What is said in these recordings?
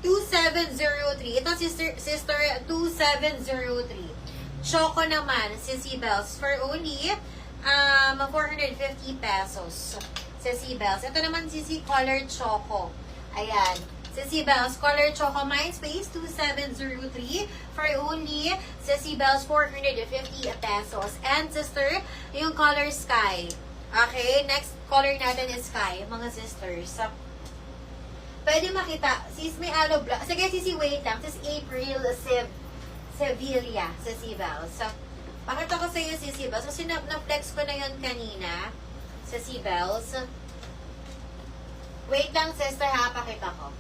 2703. Ito, sister 2703. Choco naman, Sissy Bells, for only 450 pesos. Sissy Bells. Ito naman, Sissy Color Choco. Ayan. Sissy Bells, Color Choco Mindspace, 2703. For only, Sissy Bells, 450 pesos. And sister, yung Color Sky. Okay, next color natin is Sky, mga sisters. Pwede makita, sis may aloe black. Sige, sisi, wait lang. Sis April Sevilla, Sissy Bells. Pakita ko sa iyo, Sissy Bells. Kasi na-flex ko na yun kanina. Sissy Bells. Wait lang, sister, ha? Pakita ko.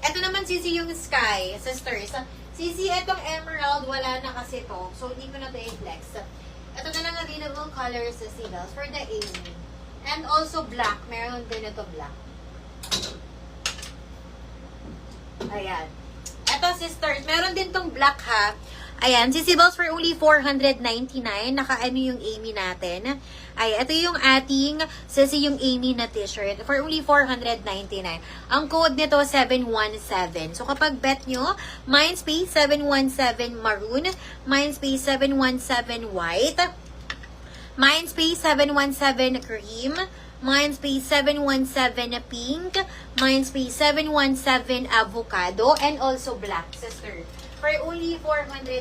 Ito naman, Sissy, yung Sky, sisters. Sissy, itong emerald, wala na kasi to. So, hindi ko na ito i-flex. Ito na lang available color, Sissy Bells, for the Amy. And also black. Meron din ito black. Ayan. Ito, sisters, meron din tong black, ha. Ayan, Sissy Bells for only 499. Naka-ano yung Amy natin. Ay, ito yung ating Sissy yung Amy na t-shirt for only 499. Ang code nito, 717. So, kapag bet nyo, Mindspace 717 maroon, Mindspace 717 white, Mindspace 717 cream, Mindspace 717 pink, Mindspace 717 avocado, and also black, sister. For only 400